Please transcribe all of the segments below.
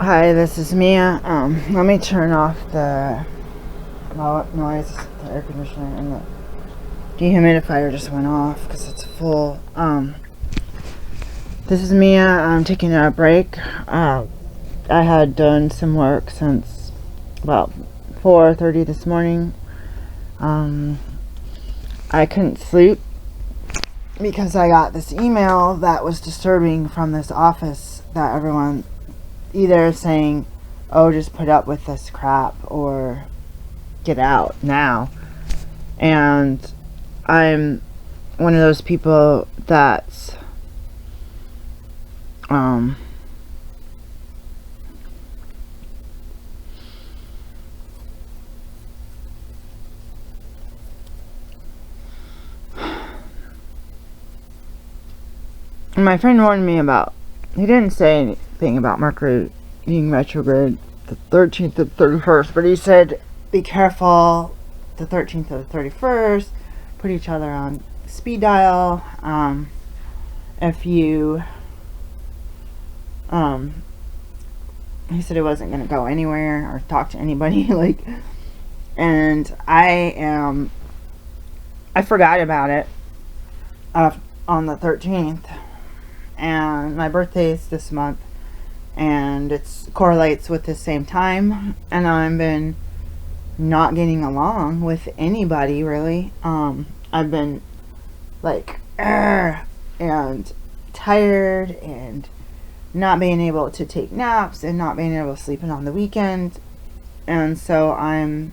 Hi, this is Mia. Let me turn off the noise, the air conditioner, and the dehumidifier just went off because it's full. This is Mia. I'm taking a break. I had done some work since about 4:30 this morning. I couldn't sleep because I got this email that was disturbing from this office that everyone either saying, oh, just put up with this crap or get out now. And I'm one of those people that's my friend warned me about, he didn't say anything about Mercury being retrograde the 13th to 31st, but he said be careful the 13th to the 31st, put each other on speed dial. If you he said he wasn't going to go anywhere or talk to anybody and I forgot about it on the 13th, and my birthday is this month, and it correlates with the same time, and I've been not getting along with anybody really. I've been and tired and not being able to take naps and not being able to sleep in on the weekend, and so I'm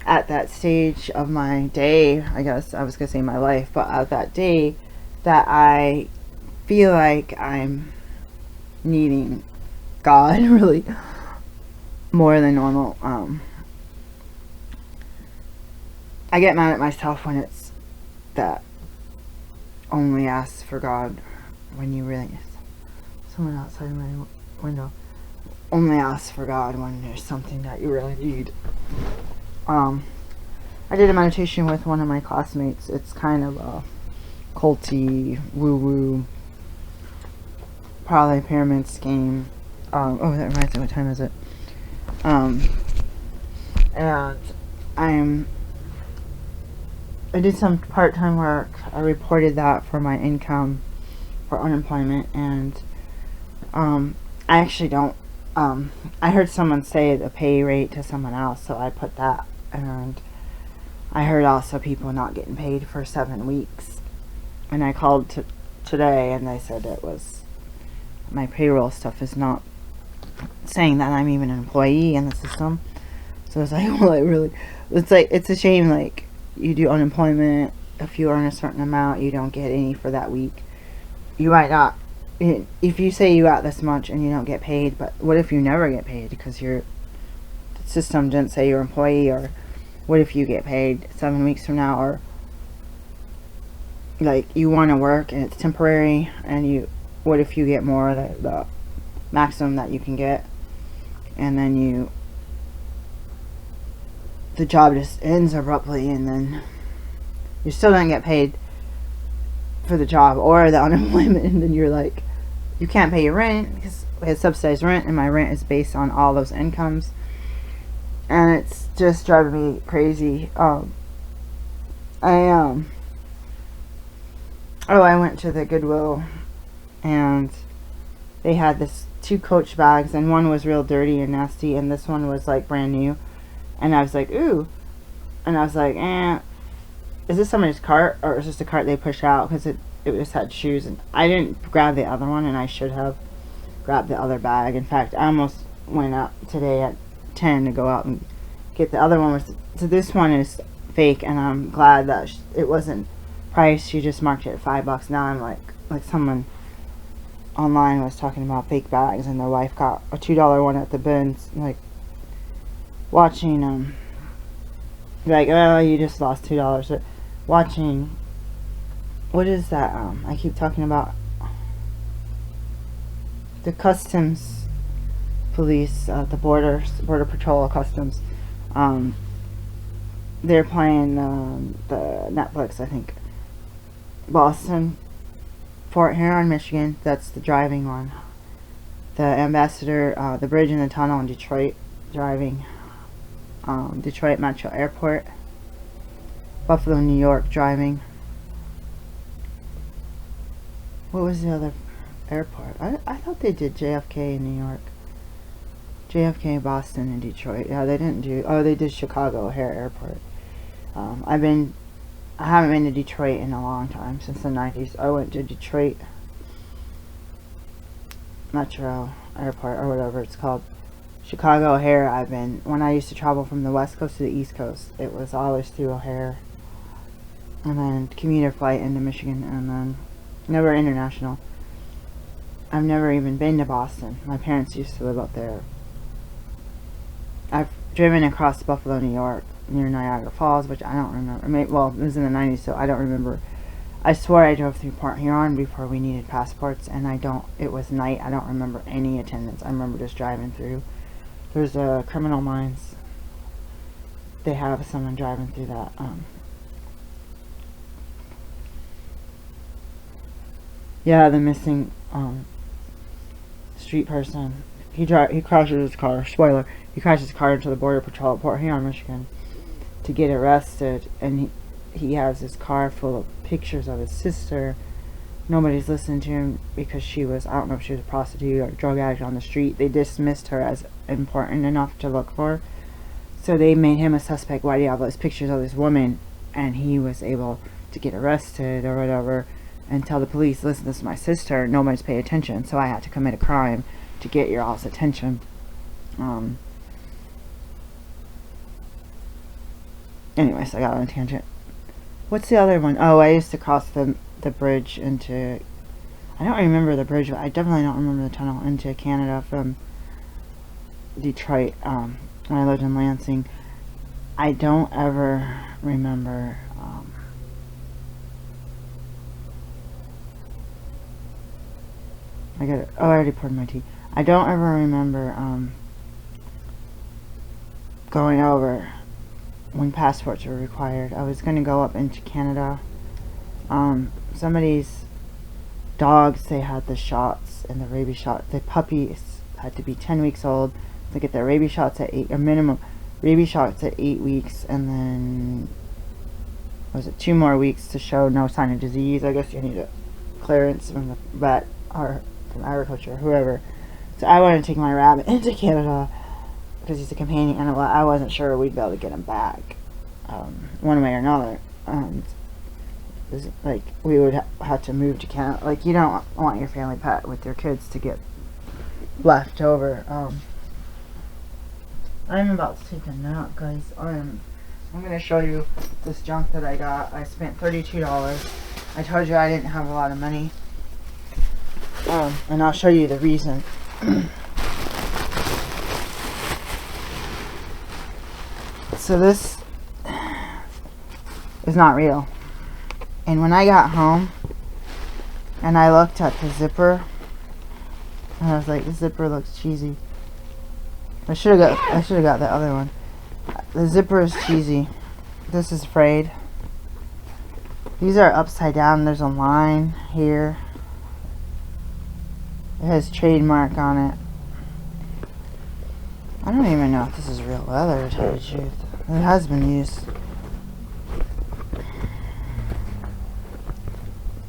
at that stage of my day, I guess I was gonna say my life, but at that day that I feel like I'm needing God really more than normal. I get mad at myself when it's that only ask for God when you really, someone outside my window, only ask for God when there's something that you really need. I did a meditation with one of my classmates. It's kind of a culty, woo-woo, probably pyramid scheme. Oh, that reminds me, what time is it? And I did some part-time work. I reported that for my income for unemployment, and I actually don't, I heard someone say the pay rate to someone else, so I put that, and I heard also people not getting paid for 7 weeks, and I called today, and they said it was, my payroll stuff is not saying that I'm even an employee in the system. So it's like, well, it's a shame, you do unemployment, if you earn a certain amount, you don't get any for that week. You might not, if you say you got this much and you don't get paid, but what if you never get paid because the system didn't say you're an employee? Or what if you get paid 7 weeks from now, or you want to work and it's temporary, and what if you get more, the maximum that you can get, and then the job just ends abruptly, and then you still don't get paid for the job or the unemployment, and then you're you can't pay your rent because we have subsidized rent, and my rent is based on all those incomes, and it's just driving me crazy. I went to the Goodwill, and they had this 2 Coach bags, and one was real dirty and nasty, and this one was brand new, and I was like, ooh, and I was like, is this somebody's cart, or is this a cart they push out, because it just had shoes, and I didn't grab the other one, and I should have grabbed the other bag. In fact, I almost went out today at 10 to go out and get the other one. So this one is fake, and I'm glad that it wasn't priced. She just marked it at $5. Now I'm like someone online was talking about fake bags, and their wife got a $2 one at the bins, watching oh, you just lost $2, but watching, what is that, I keep talking about, the customs police, the border patrol, customs, they're playing the Netflix, I think, Boston, Fort Huron, Michigan. That's the driving one. the ambassador, the bridge and the tunnel in Detroit, driving, Detroit Metro Airport, Buffalo, New York, driving. What was the other airport? I thought they did JFK in New York. JFK, Boston, and Detroit. Yeah, they didn't do. Oh, they did Chicago O'Hare Airport. I haven't been to Detroit in a long time, since the 90s. I went to Detroit Metro Airport, or whatever it's called. Chicago O'Hare, when I used to travel from the West Coast to the East Coast, it was always through O'Hare. And then commuter flight into Michigan, and then never international. I've never even been to Boston. My parents used to live up there. I've driven across Buffalo, New York, near Niagara Falls, which I don't remember. Well, it was in the 90s, so I don't remember. I swore I drove through Port Huron before we needed passports, and it was night. I don't remember any attendance. I remember just driving through. There's a Criminal Minds. They have someone driving through that. Yeah, the missing street person. He crashes his car. Spoiler. He crashes his car into the Border Patrol at Port Huron, Michigan, to get arrested, and he has his car full of pictures of his sister. Nobody's listening to him because she was, I don't know if she was a prostitute or a drug addict on the street. They dismissed her as important enough to look for. So they made him a suspect. Why do you have those pictures of this woman? And he was able to get arrested or whatever and tell the police, listen, this is my sister. Nobody's paying attention. So I had to commit a crime to get your all's attention. Anyways, I got on a tangent. What's the other one? Oh, I used to cross the bridge into... I don't remember the bridge, but I definitely don't remember the tunnel into Canada from Detroit when I lived in Lansing. I don't ever remember... I already poured my tea. I don't ever remember going over when passports were required. I was going to go up into Canada. Somebody's dogs, they had the shots and the rabies shot. The puppies had to be 10 weeks old to get their rabies shots at 8, or minimum rabies shots at 8 weeks, and then was it 2 more weeks to show no sign of disease. I guess you need a clearance from the vet or from agriculture, whoever. So I wanted to take my rabbit into Canada because he's a companion animal. I wasn't sure we'd be able to get him back one way or another. Like, we would have to move to Canada. Like, you don't want your family pet with your kids to get left over. I'm about to take a nap, guys. I'm going to show you this junk that I got. I spent $32. I told you I didn't have a lot of money. And I'll show you the reason. So this is not real. And when I got home and I looked at the zipper, and I was like, the zipper looks cheesy. I should have got the other one. The zipper is cheesy. This is frayed. These are upside down. There's a line here. It has trademark on it. I don't even know if this is real leather, to tell you the truth. It has been used.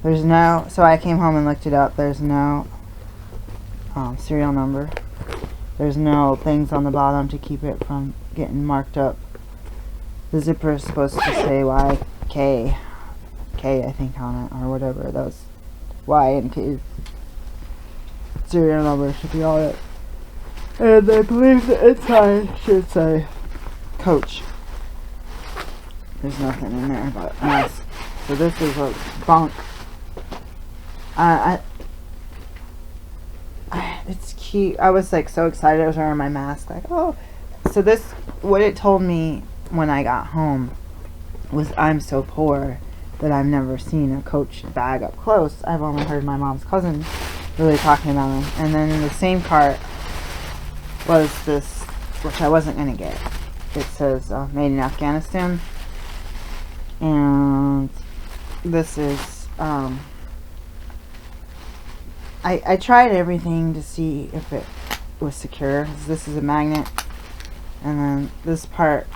There's no... So I came home and looked it up. There's no serial number. There's no things on the bottom to keep it from getting marked up. The zipper is supposed to say YK. K, I think, on it, or whatever. Those Y and K. Serial number should be on it. And I believe the inside should say Coach. There's nothing in there but mess. So this is a bunk. It's cute. I was like so excited. I was wearing my mask. Like, oh. So this, what it told me when I got home was I'm so poor that I've never seen a Coach bag up close. I've only heard my mom's cousin really talking about them. And then in the same cart was this, which I wasn't going to get. It says made in Afghanistan. And this is I tried everything to see if it was secure. This is a magnet, and then this part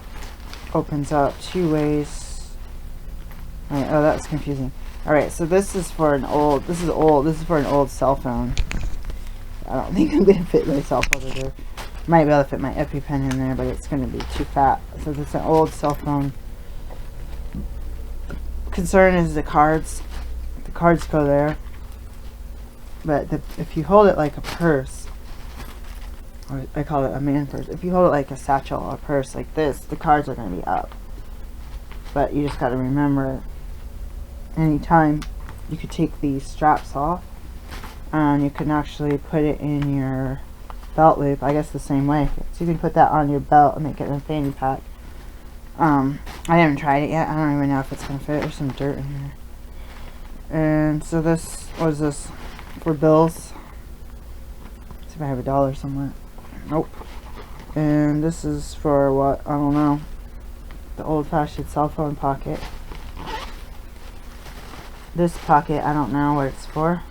opens up 2 ways. Right, oh, that's confusing. Alright, so this is for an old, this is for an old cell phone. I don't think I'm going to fit my cell phone in there. Might be able to fit my EpiPen in there, but it's going to be too fat. So this is an old cell phone. Concern is the cards. The cards go there. But if you hold it like a purse, or I call it a man purse. If you hold it like a satchel or a purse like this, the cards are going to be up. But you just got to remember, anytime you could take these straps off, and you can actually put it in your belt loop, I guess the same way. So you can put that on your belt and make it a fanny pack. I haven't tried it yet. I don't even know if it's going to fit. There's some dirt in here. And so this, what is this? For bills. Let's see if I have $1 somewhere. Nope. And this is for what? I don't know. The old-fashioned cell phone pocket. This pocket, I don't know what it's for.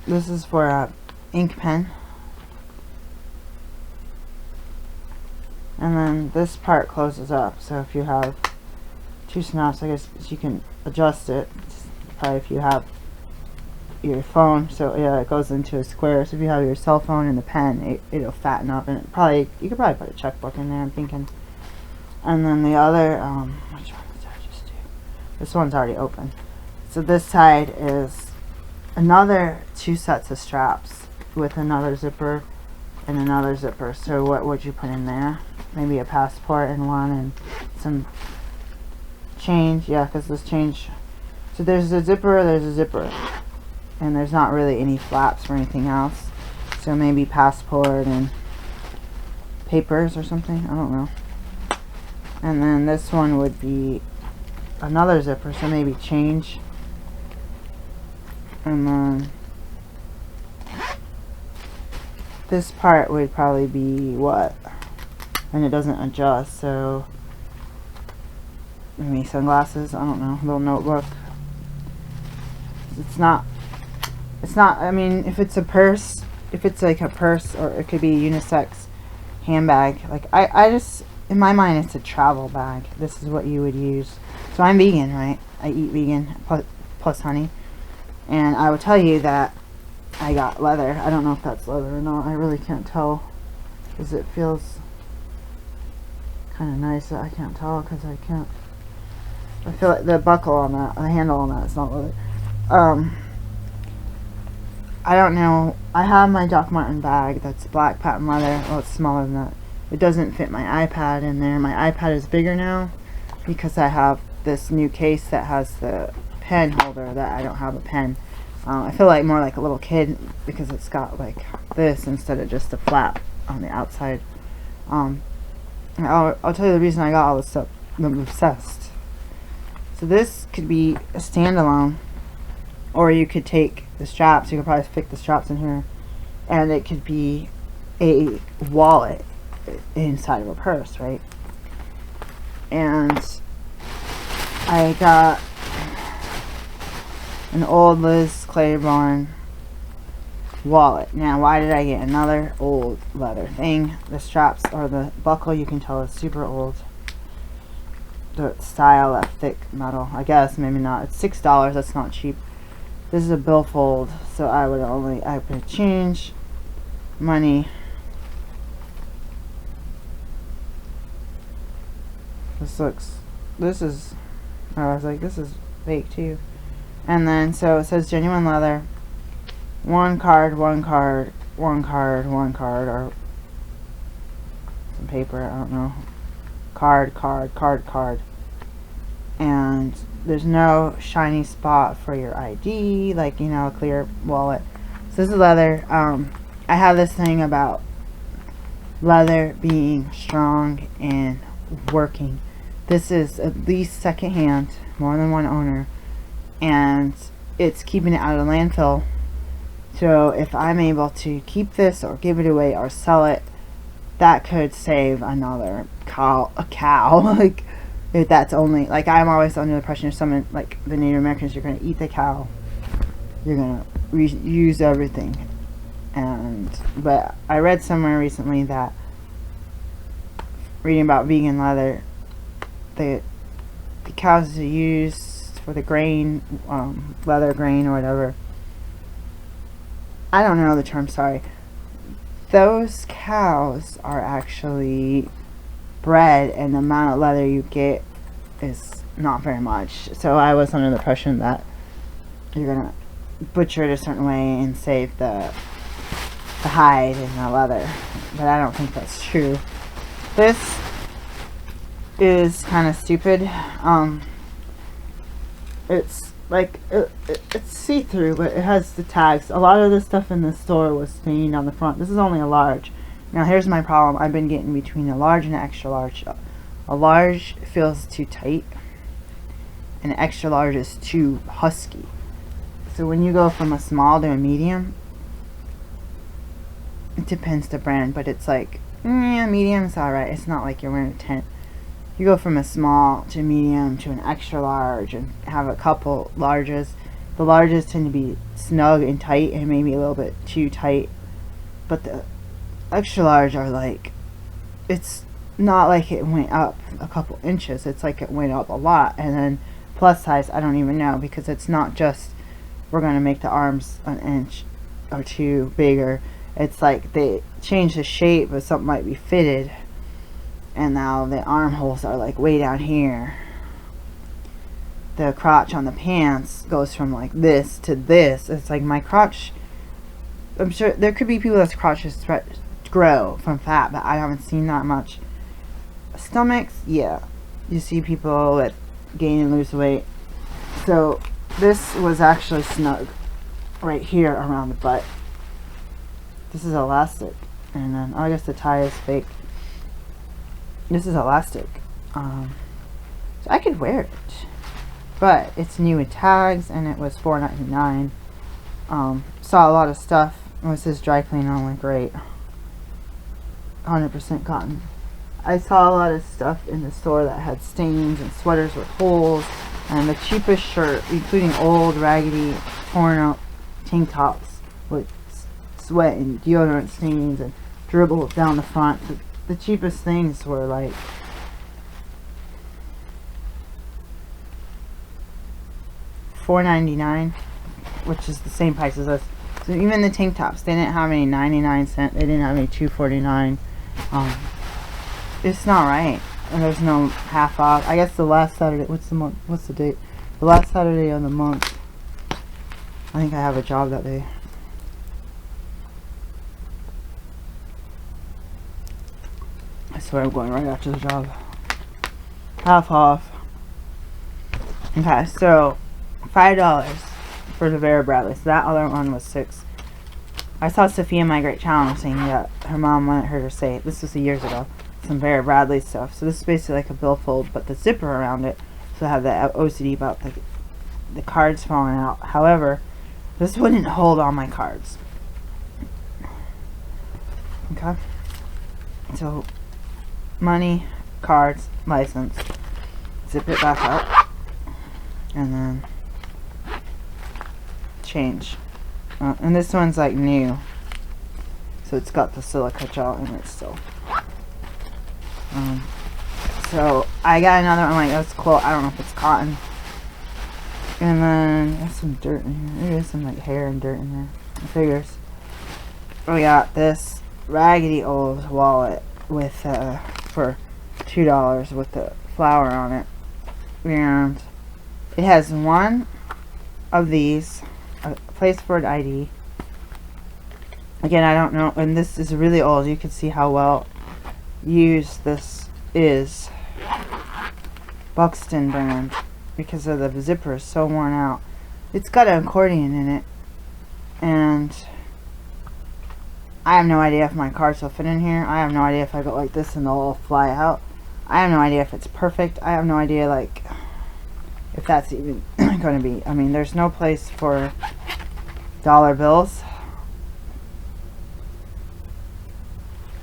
This is for a ink pen. And then this part closes up. So if you have 2 snaps, I guess you can adjust it. Probably if you have your phone. So yeah, it goes into a square. So if you have your cell phone and the pen, it'll fatten up, and you could probably put a checkbook in there, I'm thinking. And then the other, which one did I just do? This one's already open. So this side is another 2 sets of straps with another zipper and another zipper. So what would you put in there? Maybe a passport in one and some change. Yeah, because this change. So there's a zipper, and there's not really any flaps or anything else. So maybe passport and papers or something. I don't know. And then this one would be another zipper, so maybe change. And then this part would probably be what? And it doesn't adjust, so maybe sunglasses, I don't know, little notebook. It's not, I mean, if it's a purse, if it's like a purse, or it could be a unisex handbag, like I just, in my mind, it's a travel bag. This is what you would use. So I'm vegan, right? I eat vegan plus honey. And I will tell you that I got leather. I don't know if that's leather or not. I really can't tell, because it feels kind of nice. I can't tell because I feel like the buckle on that, the handle on that, is not leather. I don't know. I have my Doc Martin bag that's black patent leather. Well, it's smaller than that. It doesn't fit my iPad in there. My iPad is bigger now because I have this new case that has the pen holder that I don't have a pen. I feel like more like a little kid because it's got like this instead of just a flap on the outside. I'll tell you the reason I got all this stuff. I'm obsessed. So this could be a standalone, or you could take the straps. You could probably fit the straps in here, and it could be a wallet inside of a purse, right? And I got an old Liz Claiborne wallet. Now, why did I get another old leather thing? The straps, or the buckle, you can tell is super old. The style, that thick metal, I guess, maybe not. It's $6, that's not cheap. This is a billfold, so I would change money. This is, I was like, this is fake too. And then, so it says genuine leather, one card, or some paper, I don't know, card. And there's no shiny spot for your ID, like, you know, a clear wallet. So this is leather. I have this thing about leather being strong and working. This is at least secondhand, more than one owner, and it's keeping it out of the landfill. So if I'm able to keep this or give it away or sell it, that could save another cow. Like, if that's only, like, I'm always under the impression if someone, like the Native Americans, you're going to eat the cow, you're going to reuse everything. But I read somewhere recently that, reading about vegan leather, the cows are used for the grain, leather grain or whatever. I don't know the term, sorry. Those cows are actually bred, and the amount of leather you get is not very much. So I was under the impression that you're gonna butcher it a certain way and save the hide and the leather, but I don't think that's true. This is kind of stupid. It's like it's see-through, but it has the tags. A lot of the stuff in the store was stained on the front. This is only a large. Now here's my problem. I've been getting between a large and an extra large. A large feels too tight, and an extra large is too husky. So when you go from a small to a medium, it depends the brand, but it's like, yeah, medium's alright. It's not like you're wearing a tent. You go from a small to a medium to an extra large and have a couple larges. The larges tend to be snug and tight and maybe a little bit too tight, but the extra large are like, it's not like it went up a couple inches, it's like it went up a lot. And then plus size, I don't even know, because it's not just we're going to make the arms an inch or two bigger. It's like they change the shape, but something might be fitted, and now the armholes are like way down here. The crotch on the pants goes from like this to this. It's like my crotch, I'm sure there could be people that's crotches grow from fat, but I haven't seen that much. Stomachs, yeah, you see people that gain and lose weight. So this was actually snug right here around the butt. This is elastic, and then I guess the tie is fake. This is elastic, so I could wear it, but it's new with tags, and it was $4.99. Saw a lot of stuff. It says dry clean only, great. 100% cotton. I saw a lot of stuff in the store that had stains and sweaters with holes, and the cheapest shirt, including old, raggedy, torn up tank tops with sweat and deodorant stains and dribble down the front. The cheapest things were like $4.99, which is the same price as this. So even the tank tops, they didn't have any 99-cent. They didn't have any $2.49. It's not right. And there's no half off. I guess the last Saturday. What's the month? What's the date? The last Saturday of the month. I think I have a job that day. I swear I'm going right after the job. Half off. Okay, so $5 for the Vera Bradley. So that other one was $6. I saw Sophia My Great Challenge saying that her mom wanted her to say, this was years ago, some Vera Bradley stuff. So this is basically like a billfold, but the zipper around it. So I have the OCD about the cards falling out. However, this wouldn't hold all my cards. Okay. So money, cards, license. Zip it back up, and then change. And this one's like new, so it's got the silica gel in it still. So I got another one, like, that's cool. I don't know if it's cotton. And then there's some dirt in here. There is some like hair and dirt in there. I figures. We got this raggedy old wallet with for $2 with the flower on it, and it has one of these, a place for an ID. Again, I don't know, and this is really old. You can see how well used this is. Buxton brand, because of the zipper is so worn out. It's got an accordion in it, and I have no idea if my cards will fit in here. I have no idea if I go like this and they'll all fly out. I have no idea if it's perfect. I have no idea, like, if that's even going to be. I mean, there's no place for dollar bills.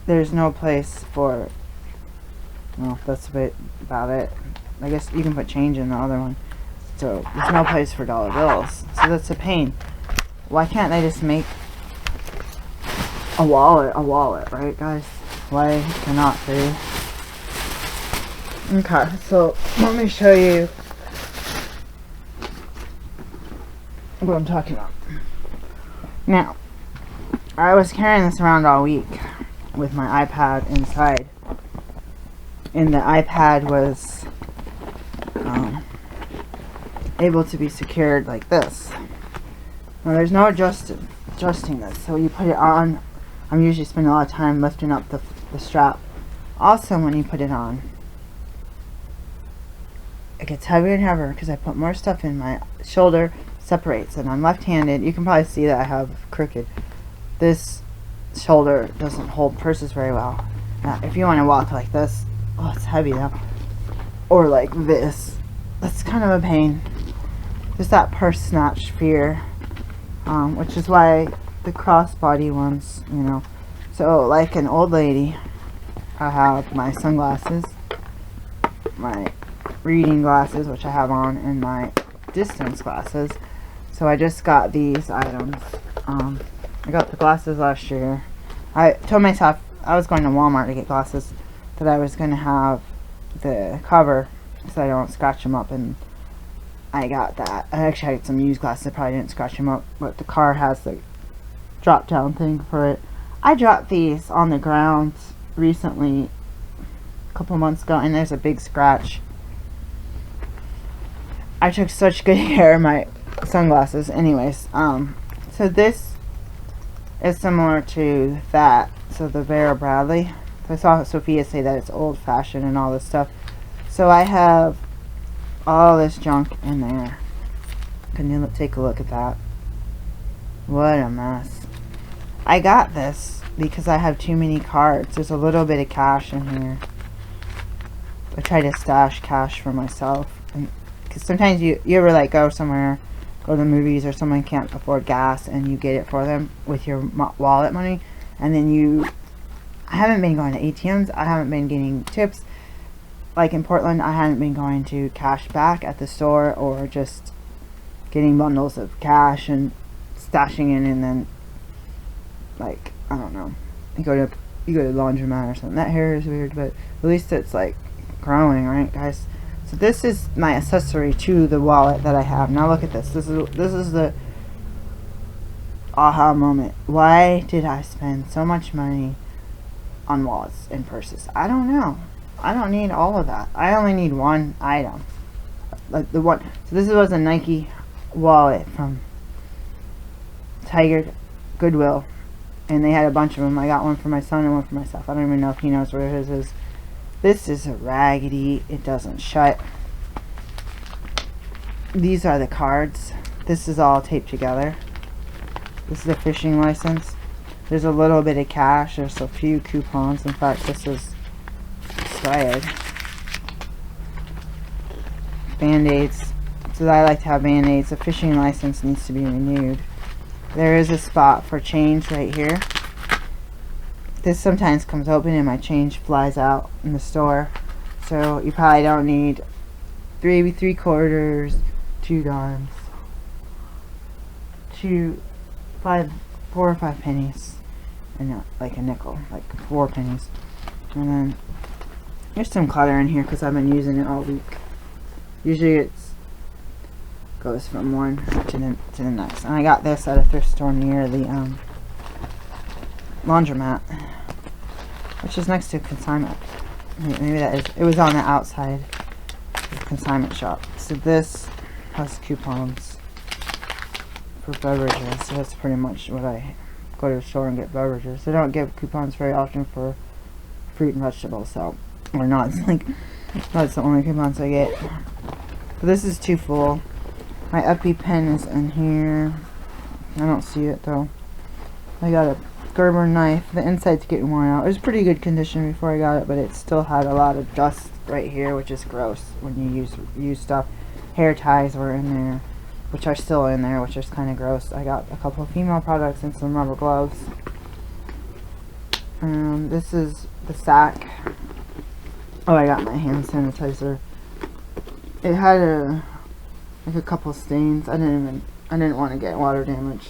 There's no place for, well, that's about it. I guess you can put change in the other one. So there's no place for dollar bills. So that's a pain. Why can't they just make a wallet, right, guys? Why cannot they? Okay, so let me show you what I'm talking about. Now, I was carrying this around all week with my iPad inside, and the iPad was able to be secured like this. Now, there's no adjusting this, so you put it on. I'm usually spending a lot of time lifting up the strap. Also, when you put it on, it gets heavier and heavier because I put more stuff in. My shoulder separates, and I'm left-handed. You can probably see that I have crooked. This shoulder doesn't hold purses very well. Now, if you want to walk like this, oh, it's heavy though, or like this, that's kind of a pain. Just that purse snatch fear, which is why the crossbody ones, you know. So like an old lady, I have my sunglasses, my reading glasses, which I have on, and my distance glasses. So I just got these items. I got the glasses last year. I told myself I was going to Walmart to get glasses, that I was going to have the cover so I don't scratch them up, and I got that. I actually had some used glasses. I probably didn't scratch them up, but the car has the drop down thing for it. I dropped these on the ground recently, a couple months ago, and there's a big scratch. I took such good care of my sunglasses. Anyways, so this is similar to that. So the Vera Bradley. So I saw Sophia say that it's old fashioned and all this stuff. So I have all this junk in there. Can you take a look at that? What a mess. I got this because I have too many cards. There's a little bit of cash in here. I try to stash cash for myself, and because sometimes you ever like go somewhere, go to the movies, or someone can't afford gas and you get it for them with your wallet money, and then I haven't been going to ATMs, I haven't been getting tips. Like in Portland, I hadn't been going to cash back at the store, or just getting bundles of cash and stashing it, and then, like, I don't know, you go to the laundromat or something. That hair is weird, but at least it's like growing, right, guys? So this is my accessory to the wallet that I have. Now look at this. This is the aha moment. Why did I spend so much money on wallets and purses? I don't know. I don't need all of that. I only need one item. Like the one. So this was a Nike wallet from Goodwill, and they had a bunch of them. I got one for my son and one for myself. I don't even know if he knows where his is. This is a raggedy. It doesn't shut. These are the cards. This is all taped together. This is a fishing license. There's a little bit of cash. There's a few coupons. In fact, this is expired. Band-aids. So I like to have band-aids. The fishing license needs to be renewed. There is a spot for change right here. This sometimes comes open and my change flies out in the store. So you probably don't need 3 3/4, 2 dimes, 4 or 5 pennies, and like a nickel, like 4 pennies. And then there's some clutter in here because I've been using it all week. Usually it goes from one to the next. And I got this at a thrift store near the laundromat, which is next to consignment. Maybe that is. It was on the outside of the consignment shop. So this has coupons for beverages. So that's pretty much what I go to the store and get beverages. They don't give coupons very often for fruit and vegetables, so or not. It's like that's the only coupons I get. But this is too full. My EpiPen is in here. I don't see it though. I got a Gerber knife. The inside's getting worn out. It was pretty good condition before I got it, but it still had a lot of dust right here, which is gross when you use stuff. Hair ties were in there, which are still in there, which is kind of gross. I got a couple of female products and some rubber gloves. This is the sack. Oh, I got my hand sanitizer. It had a couple stains. I didn't want to get water damage.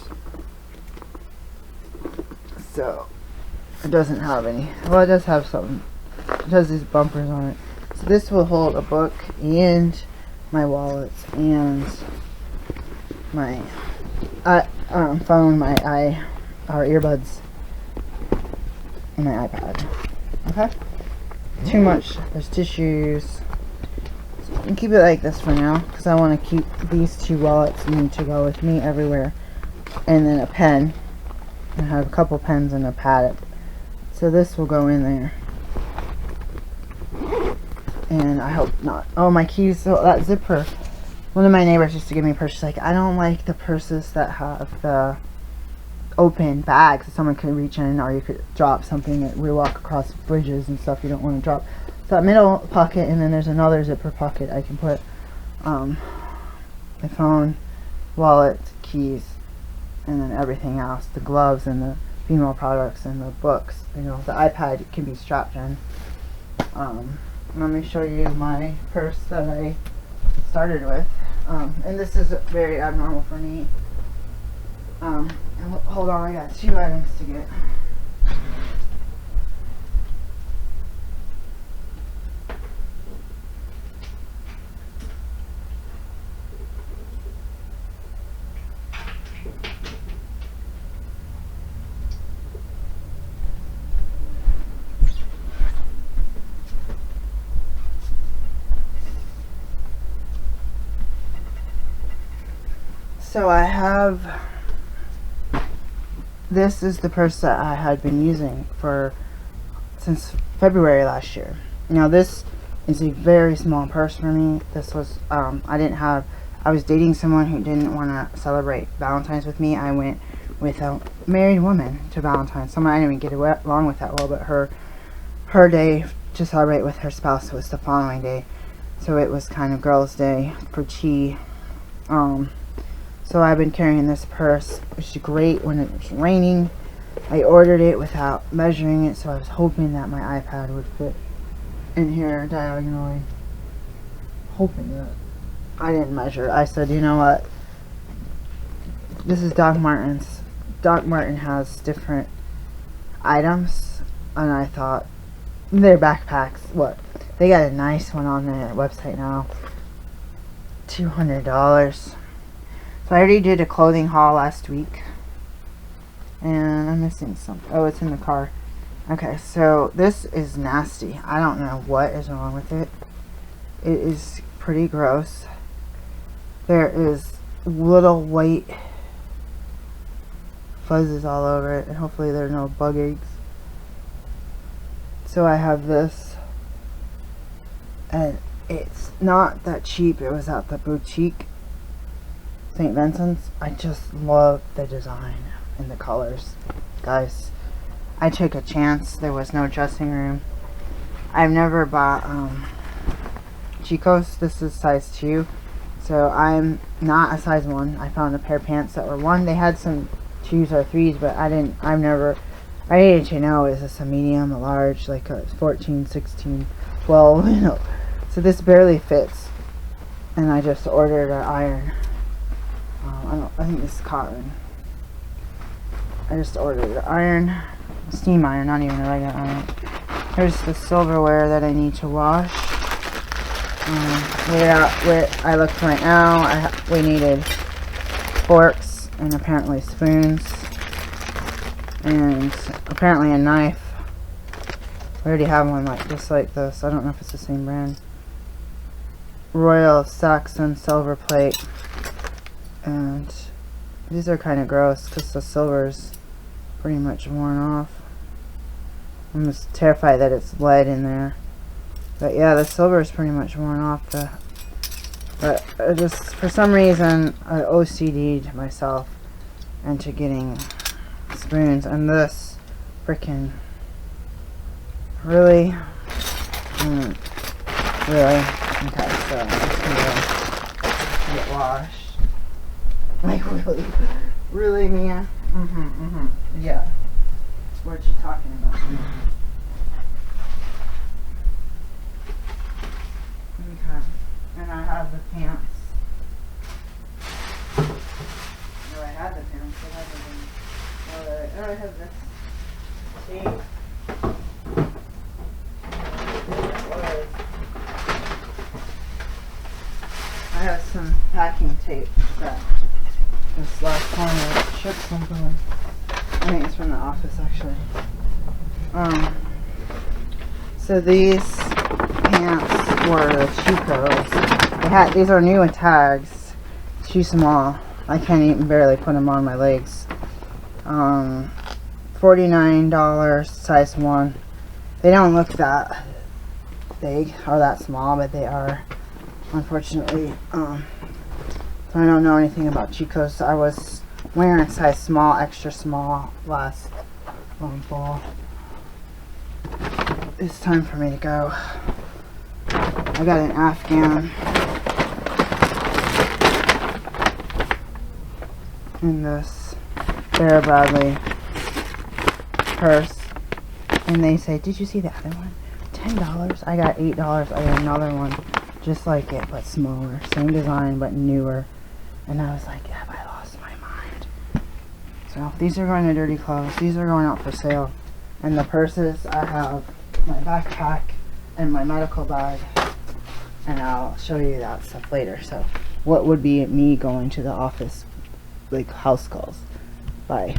So it doesn't have any. Well, it does have some. It has these bumpers on it. So this will hold a book and my wallets and my phone, our earbuds, and my iPad. Okay? Too much. There's tissues. So I can keep it like this for now because I want to keep these two wallets need to go with me everywhere. And then a pen. I have a couple pens and a pad. So this will go in there. And I hope not. Oh, my keys. So that zipper. One of my neighbors used to give me a purse. She's like, I don't like the purses that have the open bags so someone could reach in, or you could drop something that we walk across bridges and stuff you don't want to drop. So that middle pocket, and then there's another zipper pocket I can put my phone, wallet, keys, and then everything else. The gloves and the female products and the books. You know, the iPad can be strapped in. Let me show you my purse that I started with. And this is very abnormal for me. Hold on, I got 2 items to get. So I have, this is the purse that I had been using since February last year. Now this is a very small purse for me. This was, I was dating someone who didn't want to celebrate Valentine's with me. I went with a married woman to Valentine's. Someone I didn't even get along with that well, but her day to celebrate with her spouse was the following day. So it was kind of girls' day for tea. So I've been carrying this purse, which is great when it was raining. I ordered it without measuring it, so I was hoping that my iPad would fit in here diagonally. Hoping that. I didn't measure. I said, you know what? This is Doc Martens. Doc Marten has different items, and I thought, their backpacks, what? They got a nice one on their website now. $200. So I already did a clothing haul last week. And I'm missing something. Oh, it's in the car. Okay, so this is nasty. I don't know what is wrong with it. It is pretty gross. There is little white fuzzes all over it. And hopefully there are no bug eggs. So I have this. And it's not that cheap. It was at the boutique St. Vincent's. I just love the design and the colors. Guys, I took a chance. There was no dressing room. I've never bought Chico's. This is size 2. So I'm not a size 1. I found a pair of pants that were 1. They had some 2s or 3s, but I needed to know, is this a medium, a large, like a 14, 16, 12, you know. So this barely fits. And I just ordered an iron. I think this is cotton. I just ordered an iron, a steam iron, not even a regular iron. Here's the silverware that I need to wash. I looked right now. We needed forks and apparently spoons and apparently a knife. We already have one just like this. I don't know if it's the same brand. Royal Saxon silver plate. And these are kind of gross because the silver's pretty much worn off. I'm just terrified that it's lead in there. But yeah, the silver is pretty much worn off. But I just, for some reason, I OCD'd myself into getting spoons. And this freaking, really? Really? Okay, so I'm just gonna get washed. Like, really, Mia? Yeah. What you talking about? Okay. And I have the pants. No, I had the pants. I have this. tape that this last time I shipped something. I think it's from the office actually. So these pants were Chicos. These are new with tags. Too small. I can't even barely put them on my legs. $49, size 1. They don't look that big or that small, but they are, unfortunately. So I don't know anything about Chicos. I was wearing size small, extra small last fall. It's time for me to go. I got an Afghan in this Bear Bradley purse, and they say, did you see the other one? $10. I got $8. I got another one just like it but smaller, same design but newer, and I was like, have I lost my mind? So these are going to Dirty Clothes. These are going out for sale. And the purses, I have my backpack and my medical bag, and I'll show you that stuff later. So what would be me going to the office, like house calls. Bye.